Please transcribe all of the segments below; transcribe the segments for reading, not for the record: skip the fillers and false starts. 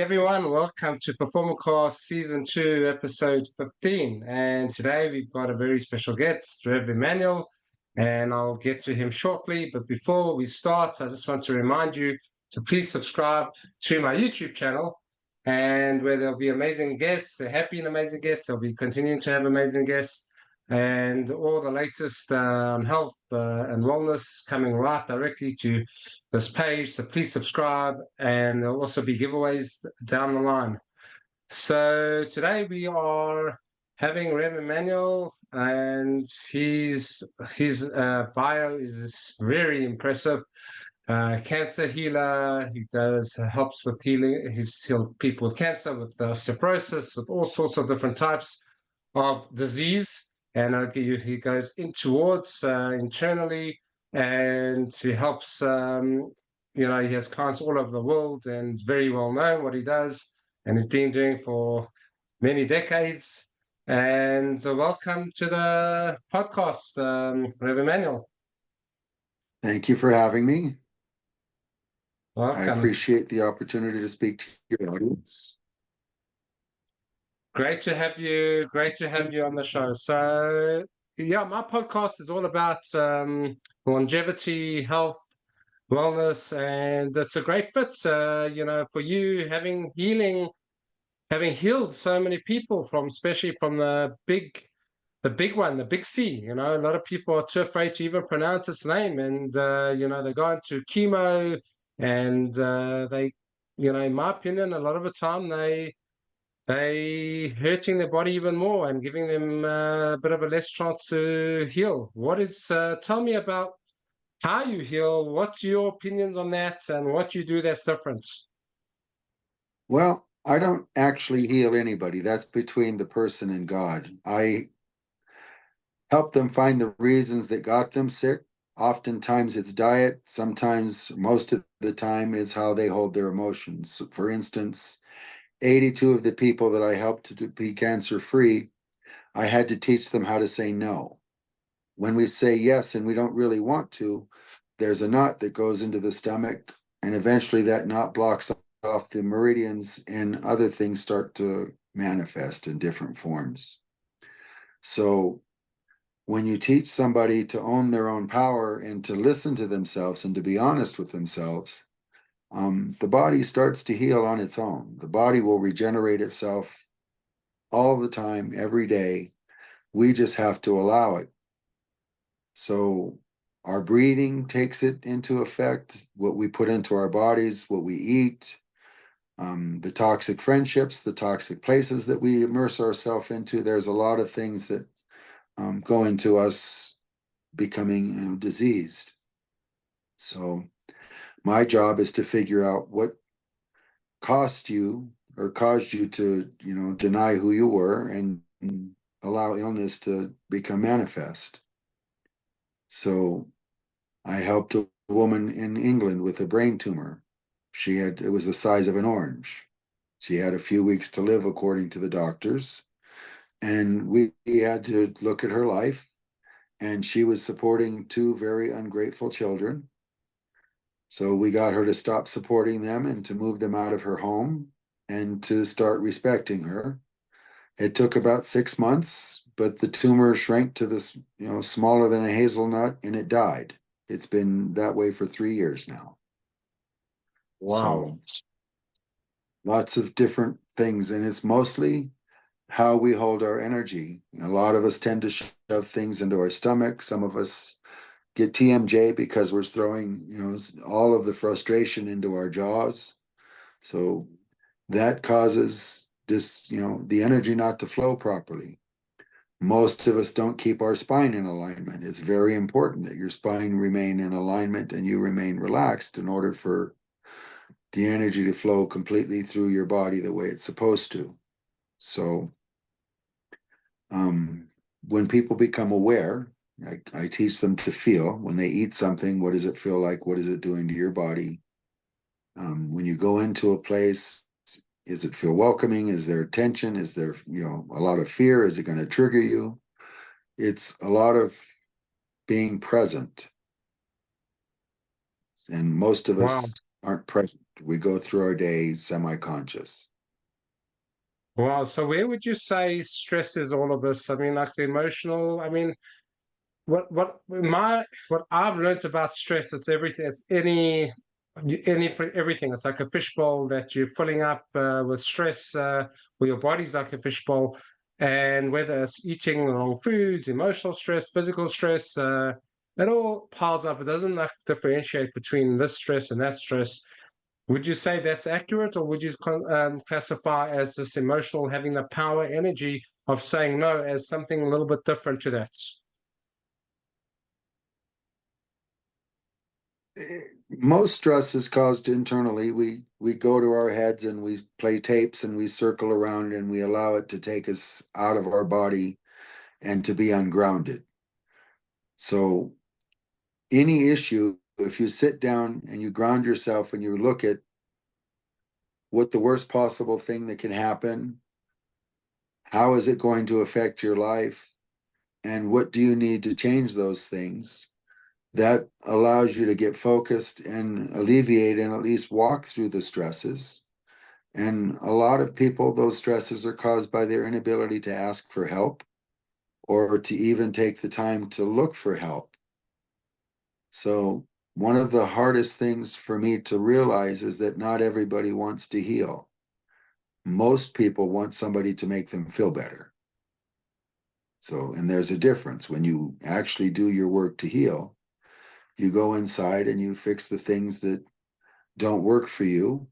everyone, welcome to Performacast Season 2, Episode 15. And today we've got a very special guest, Rev Emmanuel, and I'll get to him shortly. But before we start, I just want to remind you to please subscribe to my YouTube channel, and where there'll be amazing guests, they're happy and amazing guests. They'll be continuing to have amazing guests and all the latest health and wellness coming right directly to this page. So please subscribe, and there'll also be giveaways down the line. So today we are having Rev Emmanuel, and his bio is very impressive. Cancer healer. He does helps with healing. He's healed people with cancer, with osteoporosis, with all sorts of different types of disease. And he goes in towards internally, and he helps. He has clients all over the world, and very well known what he does, and he's been doing for many decades. And welcome to the podcast, Rev Emmanuel. Thank you for having me. Welcome. I appreciate the opportunity to speak to your audience. Great to have you. Great to have you on the show. So, yeah, my podcast is all about longevity, health, wellness, and it's a great fit. For you having healed so many people from, especially from the big one, the big C. A lot of people are too afraid to even pronounce its name, and they go into chemo, and they, in my opinion, a lot of the time they hurting their body even more and giving them a bit of a less chance to heal. Tell me about how you heal, what's your opinions on that, and what you do that's different? Well, I don't actually heal anybody. That's between the person and God. I help them find the reasons that got them sick. Oftentimes it's diet. Sometimes, most of the time, it's how they hold their emotions. For instance, 82 of the people that I helped to be cancer-free, I had to teach them how to say no. When we say yes and we don't really want to, there's a knot that goes into the stomach, and eventually that knot blocks off the meridians, and other things start to manifest in different forms. So when you teach somebody to own their own power and to listen to themselves and to be honest with themselves, the body starts to heal on its own. The body will regenerate itself all the time, every day. We just have to allow it. So our breathing takes it into effect, what we put into our bodies, what we eat, the toxic friendships, the toxic places that we immerse ourselves into. There's a lot of things that go into us becoming diseased. So my job is to figure out what caused you to, deny who you were and allow illness to become manifest. So I helped a woman in England with a brain tumor. It was the size of an orange. She had a few weeks to live, according to the doctors. And we had to look at her life, and she was supporting two very ungrateful children. So we got her to stop supporting them and to move them out of her home and to start respecting her. It took about 6 months, but the tumor shrank to this, smaller than a hazelnut, and it died. It's been that way for 3 years now. Wow. So lots of different things, and it's mostly how we hold our energy. A lot of us tend to shove things into our stomach. Some of us get TMJ because we're throwing, all of the frustration into our jaws. So that causes this, the energy not to flow properly. Most of us don't keep our spine in alignment. It's very important that your spine remain in alignment and you remain relaxed in order for the energy to flow completely through your body the way it's supposed to. So when people become aware, I teach them to feel. When they eat something, what does it feel like? What is it doing to your body? When you go into a place, does it feel welcoming? Is there tension? Is there, a lot of fear? Is it going to trigger you? It's a lot of being present. And most of us aren't present. We go through our day semi-conscious. Wow. So where would you say stress is all of this? I mean, like the emotional, I mean, what I've learned about stress is everything. It's any for everything. It's like a fishbowl that you're filling up with stress, where your body's like a fishbowl, and whether it's eating the wrong foods, emotional stress, physical stress, it all piles up. It doesn't like differentiate between this stress and that stress. Would you say that's accurate, or would you classify as this emotional having the power, energy of saying no as something a little bit different to that? Most stress is caused internally. We go to our heads and we play tapes and we circle around and we allow it to take us out of our body and to be ungrounded. So any issue, if you sit down and you ground yourself and you look at what the worst possible thing that can happen, how is it going to affect your life, and what do you need to change those things, that allows you to get focused and alleviate and at least walk through the stresses. And a lot of people, those stresses are caused by their inability to ask for help or to even take the time to look for help. So one of the hardest things for me to realize is that not everybody wants to heal. Most people want somebody to make them feel better. So, and there's a difference. When you actually do your work to heal, you go inside and you fix the things that don't work for you,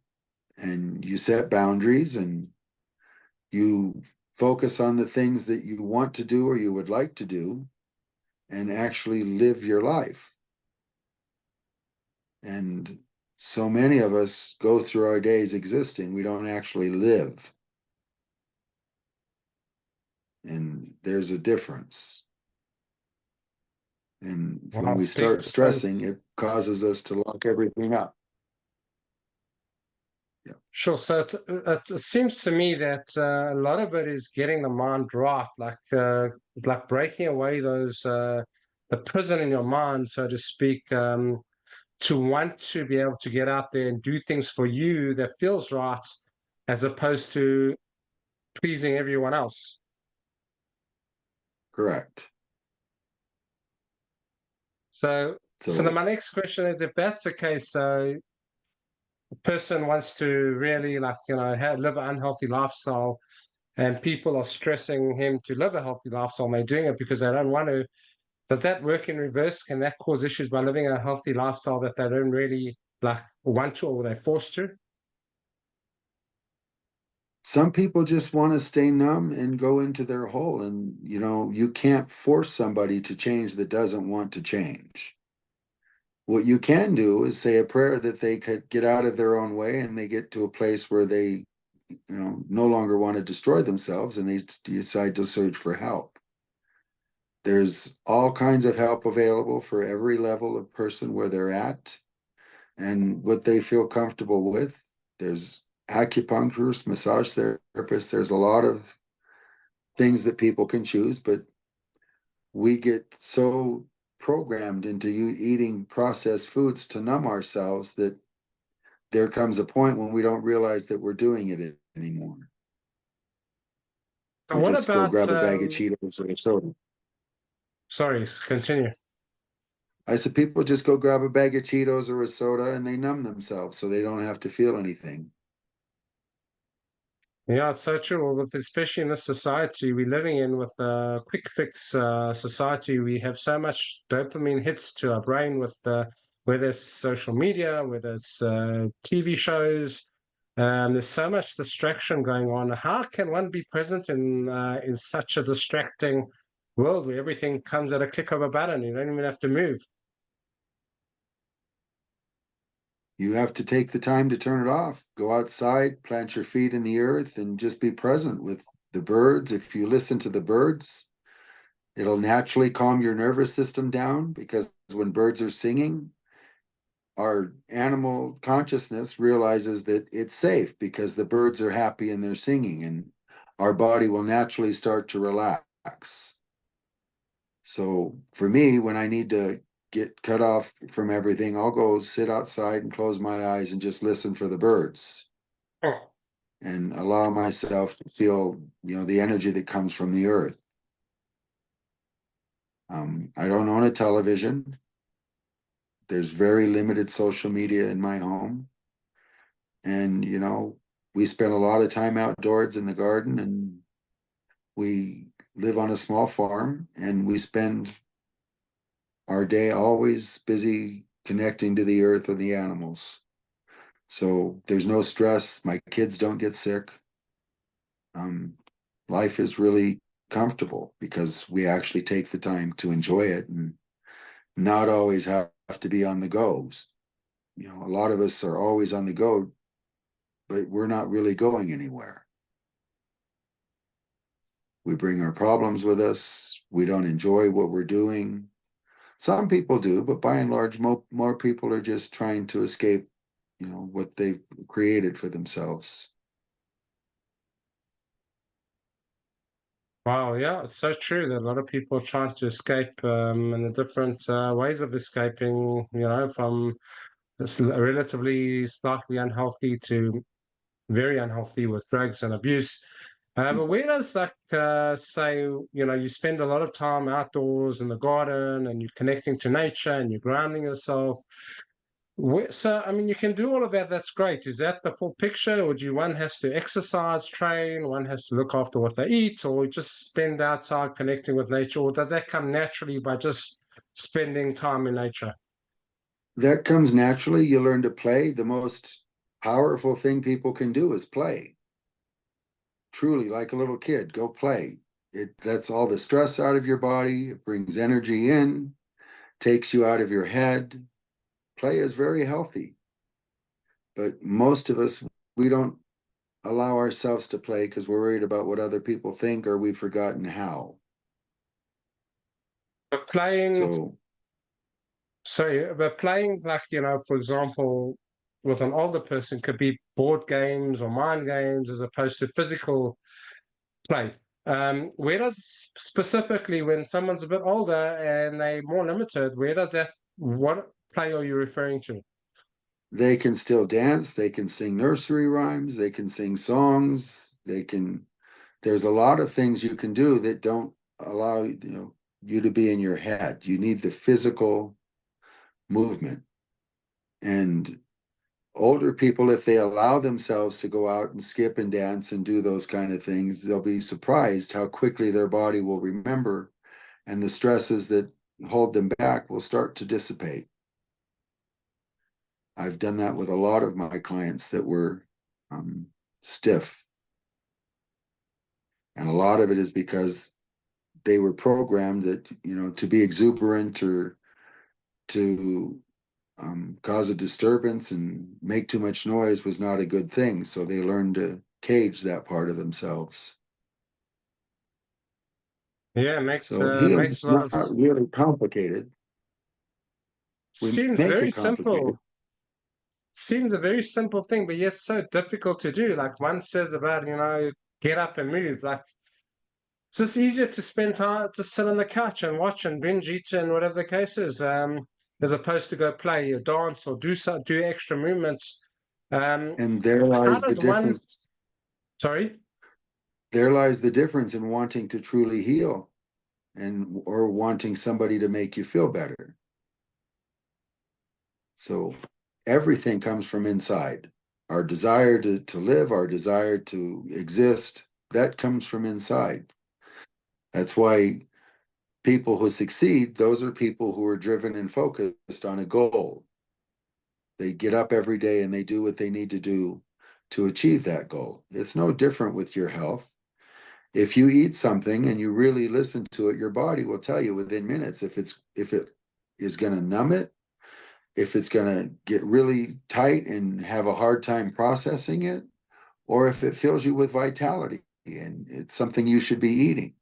and you set boundaries and you focus on the things that you want to do or you would like to do and actually live your life. And so many of us go through our days existing, we don't actually live. And there's a difference. And when Wow, we speak. start stressing, it causes us to lock everything up. Yeah. Sure. So it seems to me that a lot of it is getting the mind right, like breaking away those the prison in your mind, so to speak, to want to be able to get out there and do things for you that feels right, as opposed to pleasing everyone else. Correct. So, so then So my next question is, if that's the case, so a person wants to really live an unhealthy lifestyle, and people are stressing him to live a healthy lifestyle, and they're doing it because they don't want to. Does that work in reverse? Can that cause issues by living a healthy lifestyle that they don't really like want to, or they're forced to? some people just want to stay numb and go into their hole. And, you can't force somebody to change that doesn't want to change. What you can do is say a prayer that they could get out of their own way and they get to a place where they, no longer want to destroy themselves and they decide to search for help. There's all kinds of help available for every level of person where they're at and what they feel comfortable with. There's acupuncturists, massage therapists. There's a lot of things that people can choose, but we get so programmed into eating processed foods to numb ourselves that there comes a point when we don't realize that we're doing it anymore. So We what just go about? grab a bag of Cheetos or a soda. Sorry, continue. I said people just go grab a bag of Cheetos or a soda and they numb themselves so they don't have to feel anything. Yeah, it's so true. Well, especially in this society we're living in, with a quick fix society, we have so much dopamine hits to our brain with whether it's social media, whether it's TV shows. There's so much distraction going on. How can one be present in such a distracting world where everything comes at a click of a button? You don't even have to move. You have to take the time to turn it off. Go outside, plant your feet in the earth, and just be present with the birds. If you listen to the birds, it'll naturally calm your nervous system down because when birds are singing, our animal consciousness realizes that it's safe because the birds are happy and they're singing, and our body will naturally start to relax. So for me, when I need to get cut off from everything, I'll go sit outside and close my eyes and just listen for the birds Oh, and allow myself to feel, the energy that comes from the earth. I don't own a television. There's very limited social media in my home. And, we spend a lot of time outdoors in the garden, and we live on a small farm, and we spend our day always busy connecting to the earth and the animals. So there's no stress. My kids don't get sick. Life is really comfortable because we actually take the time to enjoy it and not always have to be on the go. A lot of us are always on the go, but we're not really going anywhere. We bring our problems with us. We don't enjoy what we're doing. Some people do, but by and large, more people are just trying to escape, what they've created for themselves. wow, yeah, it's so true that a lot of people try to escape and the different ways of escaping, from this relatively slightly unhealthy to very unhealthy with drugs and abuse. But where does like say, you spend a lot of time outdoors in the garden and you're connecting to nature and you're grounding yourself. So, I mean, you can do all of that. That's great. Is that the full picture, or do you one has to exercise, train, one has to look after what they eat, or just spend outside connecting with nature, or does that come naturally by just spending time in nature? That comes naturally. You learn to play. The most powerful thing people can do is play. Truly, like a little kid, go play. It lets all the stress out of your body. It brings energy in, takes you out of your head. Play is very healthy. But most of us, we don't allow ourselves to play because we're worried about what other people think, or we've forgotten how. But playing, So sorry, but playing like, for example, with an older person could be board games or mind games as opposed to physical play. Where does specifically when someone's a bit older and they're more limited, what play are you referring to? they can still dance, they can sing nursery rhymes, they can sing songs, there's a lot of things you can do that don't allow you to be in your head. You need the physical movement. And older people, if they allow themselves to go out and skip and dance and do those kind of things, they'll be surprised how quickly their body will remember, and the stresses that hold them back will start to dissipate. I've done that with a lot of my clients that were stiff. And a lot of it is because they were programmed that, to be exuberant or to cause a disturbance and make too much noise was not a good thing. So they learned to cage that part of themselves. Yeah, So makes healing's a lot not of really complicated. We seems make very it complicated. simple. Seems a very simple thing, but yet so difficult to do. Like one says about, get up and move. Like it's just easier to spend time to sit on the couch and watch and binge eat and whatever the case is, as opposed to go play or dance or do extra movements. And there How lies the does one? difference. Sorry. There lies the difference in wanting to truly heal or wanting somebody to make you feel better. So everything comes from inside. Our desire to live, our desire to exist, that comes from inside. That's why people who succeed, those are people who are driven and focused on a goal. They get up every day and they do what they need to do to achieve that goal. It's no different with your health. If you eat something and you really listen to it, your body will tell you within minutes if it is going to numb it, if it's going to get really tight and have a hard time processing it, or if it fills you with vitality and it's something you should be eating.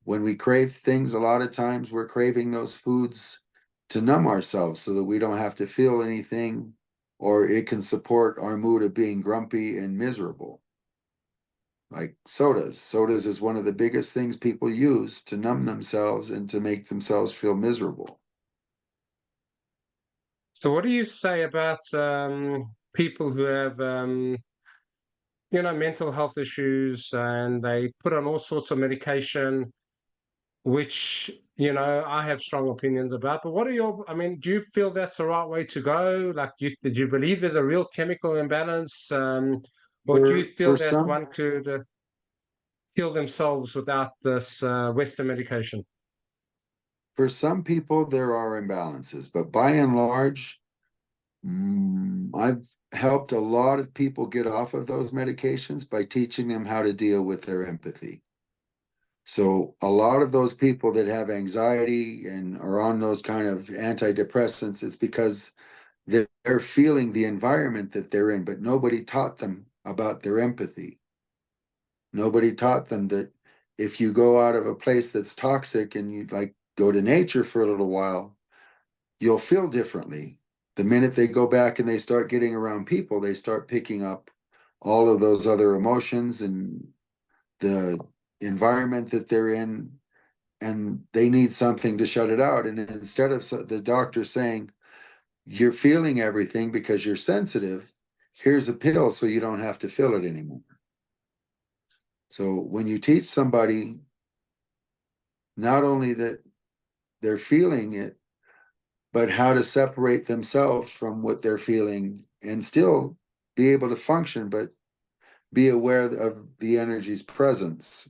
When we crave things, a lot of times we're craving those foods to numb ourselves so that we don't have to feel anything, or it can support our mood of being grumpy and miserable. like sodas. Sodas is one of the biggest things people use to numb themselves and to make themselves feel miserable. So what do you say about people who have mental health issues and they put on all sorts of medication, which I have strong opinions about. But what are I mean, do you feel that's the right way to go? Like, do you believe there's a real chemical imbalance, or do you feel For that some, one could heal themselves without this Western medication? for some people, there are imbalances, but by and large, I've helped a lot of people get off of those medications by teaching them how to deal with their empathy. So a lot of those people that have anxiety and are on those kind of antidepressants, it's because they're feeling the environment that they're in, but nobody taught them about their empathy. Nobody taught them that if you go out of a place that's toxic and you like go to nature for a little while, you'll feel differently. The minute they go back and they start getting around people, they start picking up all of those other emotions and the environment that they're in, and they need something to shut it out. And instead of the doctor saying, you're feeling everything because you're sensitive, here's a pill so you don't have to feel it anymore. So when you teach somebody not only that they're feeling it, but how to separate themselves from what they're feeling and still be able to function, but be aware of the energy's presence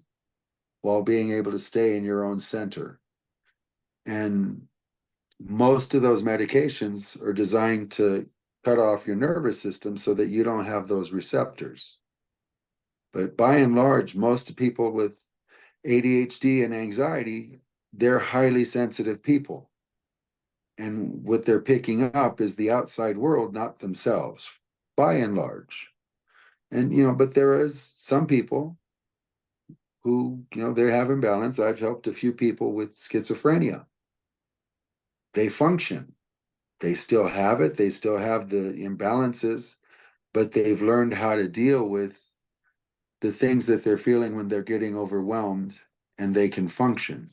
while being able to stay in your own center. And most of those medications are designed to cut off your nervous system so that you don't have those receptors. But by and large, most people with ADHD and anxiety, they're highly sensitive people. And what they're picking up is the outside world, not themselves, by and large. And, but there is some people who, they have imbalance. I've helped a few people with schizophrenia. They function. They still have it. They still have the imbalances, but they've learned how to deal with the things that they're feeling when they're getting overwhelmed, and they can function.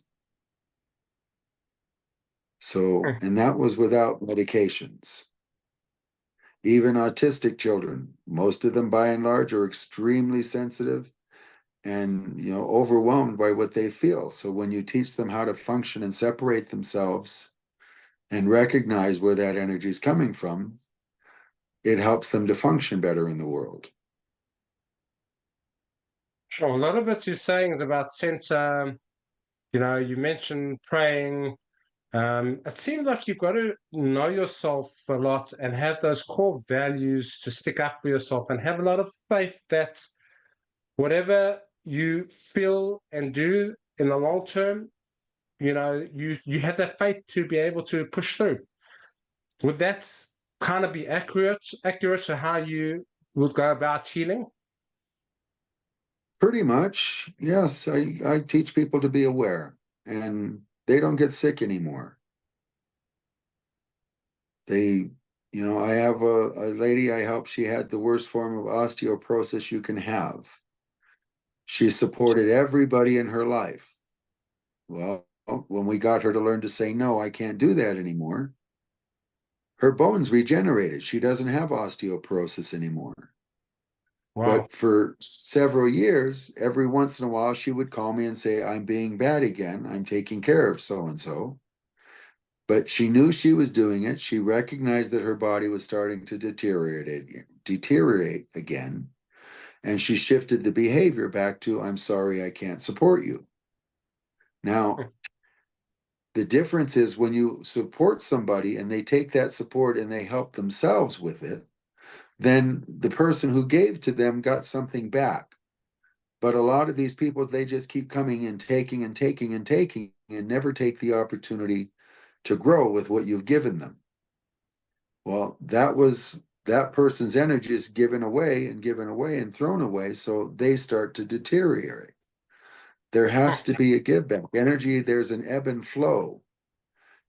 So, and that was without medications. Even autistic children, most of them by and large are extremely sensitive and, overwhelmed by what they feel. So when you teach them how to function and separate themselves and recognize where that energy is coming from, it helps them to function better in the world. Sure. A lot of what you're saying is about sense. You mentioned praying. It seems like you've got to know yourself a lot and have those core values to stick up for yourself and have a lot of faith that whatever you feel and do in the long term, you have that faith to be able to push through. Would that kind of be accurate to how you would go about healing? Pretty much, yes. I teach people to be aware, and they don't get sick anymore. They, I have a lady I helped, she had the worst form of osteoporosis you can have. She supported everybody in her life. Well, when we got her to learn to say, no, I can't do that anymore, her bones regenerated. She doesn't have osteoporosis anymore. Wow. But for several years, every once in a while, she would call me and say, I'm being bad again. I'm taking care of so and so. But she knew she was doing it. She recognized that her body was starting to deteriorate again. And she shifted the behavior back to, I'm sorry, I can't support you. Now, the difference is when you support somebody and they take that support and they help themselves with it, then the person who gave to them got something back. But a lot of these people, they just keep coming and taking and taking and taking and never take the opportunity to grow with what you've given them. Well, that person's energy is given away and thrown away, so they start to deteriorate. There has to be a give back. Energy, there's an ebb and flow.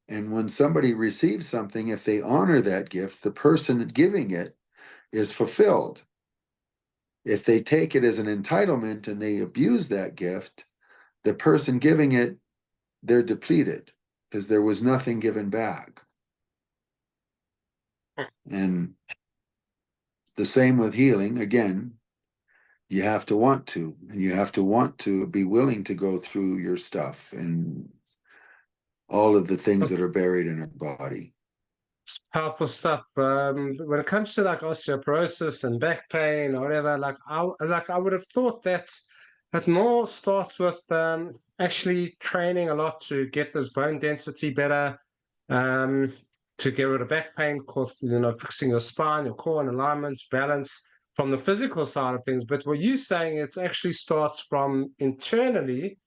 And when somebody receives something, if they honor that gift, the person giving it is fulfilled. If they take it as an entitlement and they abuse that gift, the person giving it, they're depleted because there was nothing given back. And the same with healing. Again, you have to want to, and you have to want to be willing to go through your stuff and all of the things that are buried in our body. Powerful stuff. When it comes to like osteoporosis and back pain or whatever, I would have thought that it more starts with actually training a lot to get this bone density better, um, to get rid of back pain, cause fixing your spine, your core and alignment, balance from the physical side of things. But what you're saying, it actually starts from internally,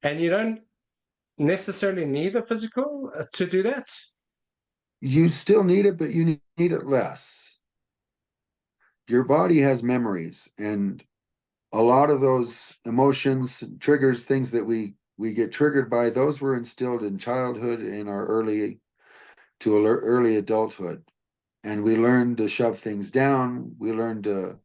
and you don't necessarily need the physical to do that. You still need it, but you need it less. Your body has memories, and a lot of those emotions, triggers, things that we get triggered by, those were instilled in childhood, in our early adulthood. And we learn to shove things down. We learn to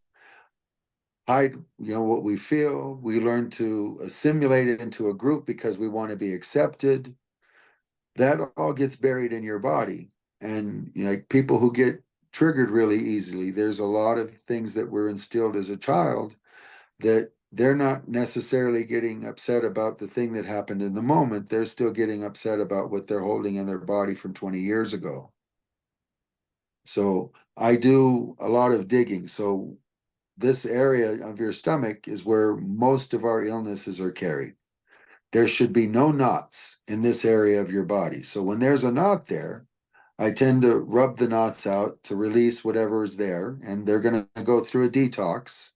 hide, what we feel. We learn to assimilate it into a group because we want to be accepted. That all gets buried in your body. And like people who get triggered really easily, there's a lot of things that were instilled as a child that they're not necessarily getting upset about the thing that happened in the moment. They're still getting upset about what they're holding in their body from 20 years ago. So I do a lot of digging. So this area of your stomach is where most of our illnesses are carried. There should be no knots in this area of your body. So when there's a knot there, I tend to rub the knots out to release whatever is there, and they're going to go through a detox,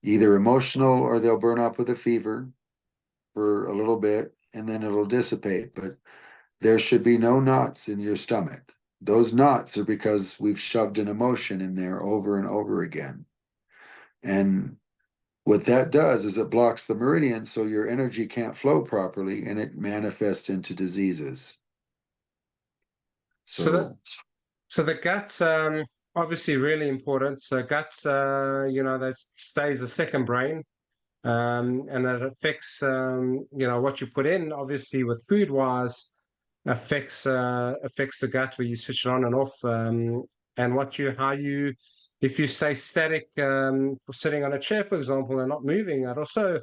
either emotional or they'll burn up with a fever for a little bit and then it'll dissipate. But there should be no knots in your stomach. Those knots are because we've shoved an emotion in there over and over again. And what that does is it blocks the meridian, so your energy can't flow properly, and it manifests into diseases. So that So So the guts, obviously really important. So guts, that stays the second brain, and it affects, what you put in. Obviously, with food wise, affects the gut where you switch it on and off, and how you, if you stay static, sitting on a chair, for example, and not moving, it also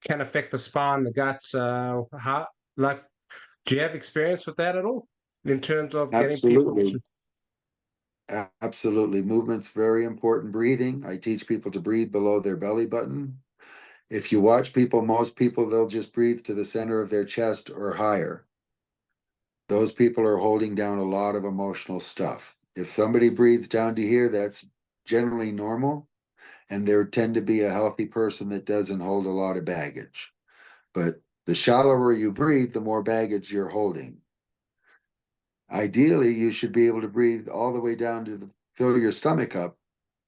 can affect the spine, the guts. Like, do you have experience with that at all in terms of getting people absolutely, to? absolutely. Movement's very important. Breathing. I teach people to breathe below their belly button. If you watch people, most people, they'll just breathe to the center of their chest or higher. Those people are holding down a lot of emotional stuff. If somebody breathes down to here, that's generally normal. And there tend to be a healthy person that doesn't hold a lot of baggage. But the shallower you breathe, the more baggage you're holding. Ideally, you should be able to breathe all the way down to fill your stomach up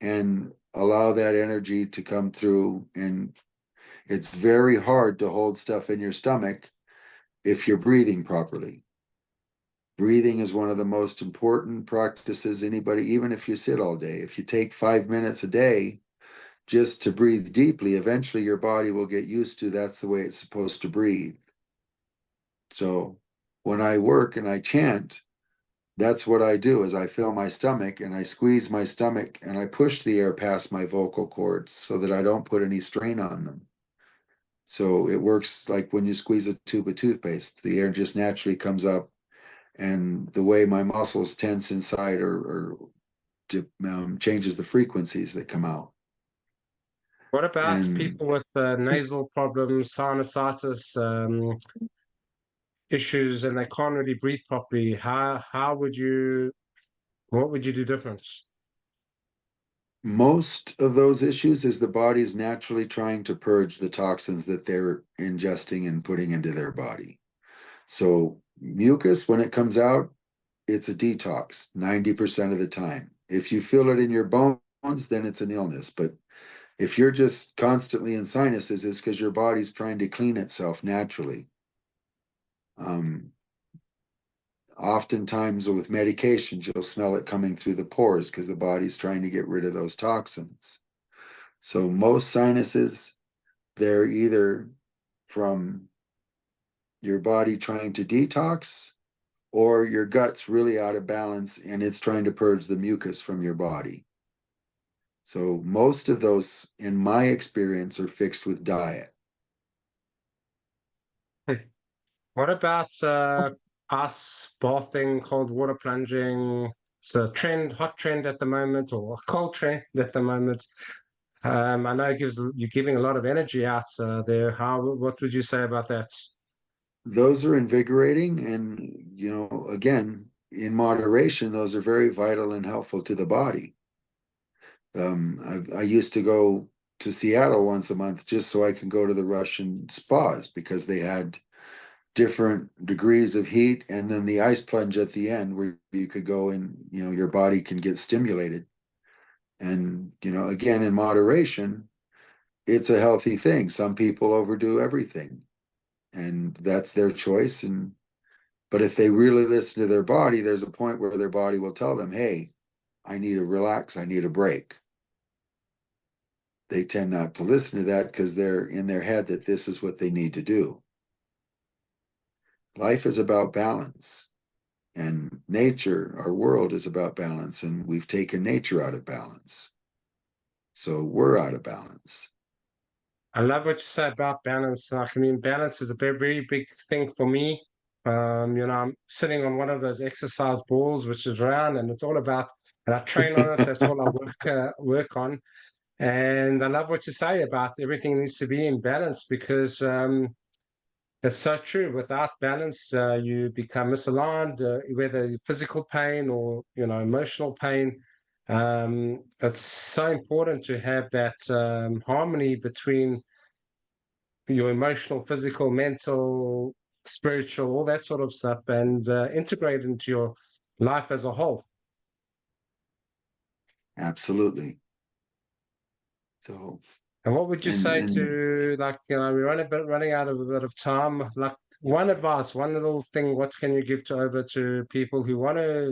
and allow that energy to come through. And it's very hard to hold stuff in your stomach if you're breathing properly. Breathing is one of the most important practices anybody, even if you sit all day. If you take 5 minutes a day just to breathe deeply, eventually your body will get used to that's the way it's supposed to breathe. So when I work and I chant, that's what I do is I fill my stomach and I squeeze my stomach and I push the air past my vocal cords so that I don't put any strain on them. So it works like when you squeeze a tube of toothpaste, the air just naturally comes up, and the way my muscles tense inside or changes the frequencies that come out. What about And people with nasal problems, sinusitis, issues, and they can't really breathe properly? What would you do different? most of those issues is the body's naturally trying to purge the toxins that they're ingesting and putting into their body. So mucus, when it comes out, it's a detox 90% of the time. If you feel it in your bones, then it's an illness. But if you're just constantly in sinuses, it's because your body's trying to clean itself naturally. Oftentimes with medications, you'll smell it coming through the pores because the body's trying to get rid of those toxins. So most sinuses, they're either from your body trying to detox, or your gut's really out of balance and it's trying to purge the mucus from your body. So most of those, in my experience, are fixed with diet. What about us bathing, cold water plunging? It's a trend, hot trend at the moment, or a cold trend at the moment. I know you're giving a lot of energy out there. What would you say about that? Those are invigorating, and again, in moderation, those are very vital and helpful to the body. I used to go to Seattle once a month just so I can go to the Russian spas because they had different degrees of heat, and then the ice plunge at the end where you could go and your body can get stimulated. And again, in moderation, it's a healthy thing. Some people overdo everything, and that's their choice. But if they really listen to their body, there's a point where their body will tell them, hey, I need to relax, I need a break. They tend not to listen to that because they're in their head that this is what they need to do. Life is about balance, and nature, our world, is about balance, and we've taken nature out of balance. So we're out of balance. I love what you say about balance. Like, I mean, balance is a very big thing for me. I'm sitting on one of those exercise balls, which is round, and it's all about, and I train on it. That's all I work on. And I love what you say about everything needs to be in balance because it's so true. Without balance, you become misaligned, whether physical pain or emotional pain. It's so important to have that harmony between your emotional, physical, mental, spiritual, all that sort of stuff, and integrate into your life as a whole. Absolutely. So, And what would you say and to, like, we're running out of a bit of time. Like, one advice, one little thing, what can you give to over to people who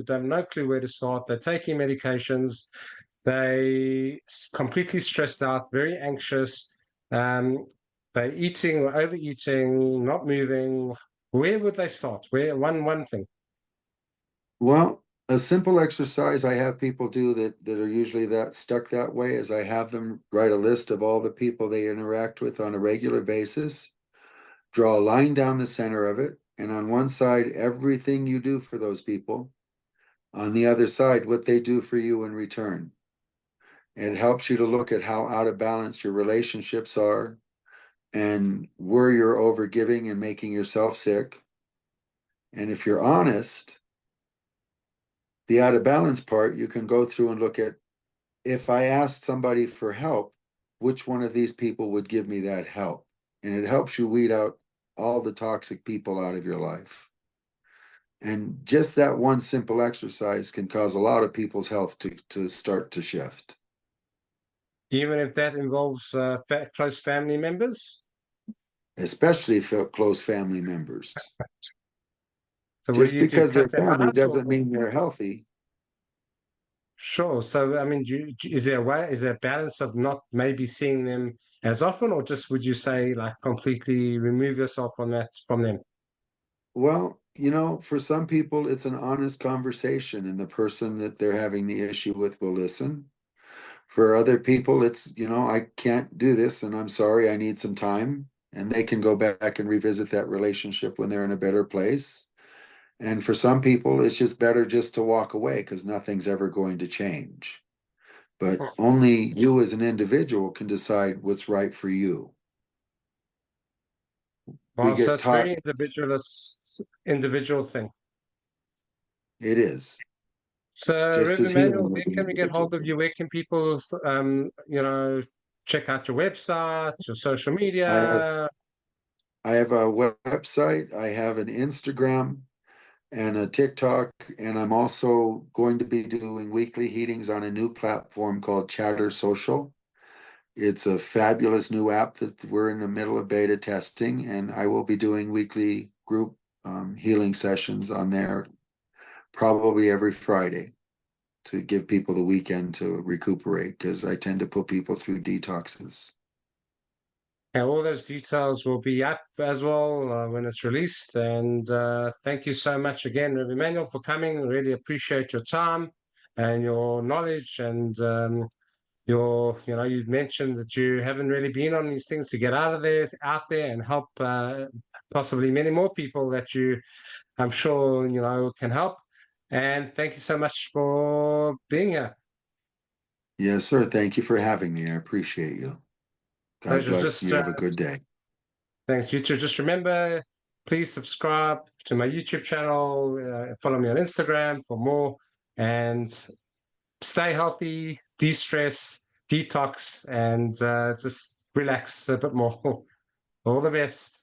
they have no clue where to start? They're taking medications, completely stressed out, very anxious. Um, they're eating or overeating, not moving. Where would they start? Where one thing. well, a simple exercise I have people do that are usually that stuck that way is I have them write a list of all the people they interact with on a regular basis, draw a line down the center of it, and on one side, everything you do for those people. On the other side, what they do for you in return. It helps you to look at how out of balance your relationships are and where you're overgiving and making yourself sick. And if you're honest, the out of balance part, you can go through and look at, if I asked somebody for help, which one of these people would give me that help? And it helps you weed out all the toxic people out of your life. And just that one simple exercise can cause a lot of people's health to start to shift. Even if that involves close family members. Especially for close family members. So will Just you do because they're cut them family out or? doesn't mean they're healthy. Sure. So, I mean, is there a way, is there a balance of not maybe seeing them as often, or just would you say like completely remove yourself from them? Well, for some people, it's an honest conversation, and the person that they're having the issue with will listen. For other people, it's, I can't do this, and I'm sorry, I need some time. And they can go back and revisit that relationship when they're in a better place. And for some people, it's just better just to walk away because nothing's ever going to change. But Hmm. only you as an individual can decide what's right for you. We Well, so get it's very taught individual thing. it is, So, just Rev as Emmanuel, healing where is an can we get individual hold of you? thing. Where can people, check out your website, your social I have media? I have a website, I have an Instagram and a TikTok, and I'm also going to be doing weekly heatings on a new platform called Chatter Social. It's a fabulous new app that we're in the middle of beta testing, and I will be doing weekly group healing sessions on there probably every Friday. to give people the weekend to recuperate, because I tend to put people through detoxes. And all those details will be up as well when it's released. And thank you so much again, Rev Emmanuel, for coming. Really appreciate your time and your knowledge and you've mentioned that you haven't really been on these things to get out there and help possibly many more people that I'm sure, can help. And thank you so much for being here. Yes, sir. Thank you for having me. I appreciate you. God Pleasure. bless Just you. Have a good day. thanks, you too. Just remember, please subscribe to my YouTube channel, follow me on Instagram for more, and stay healthy, de-stress, detox, and just relax a bit more. All the best.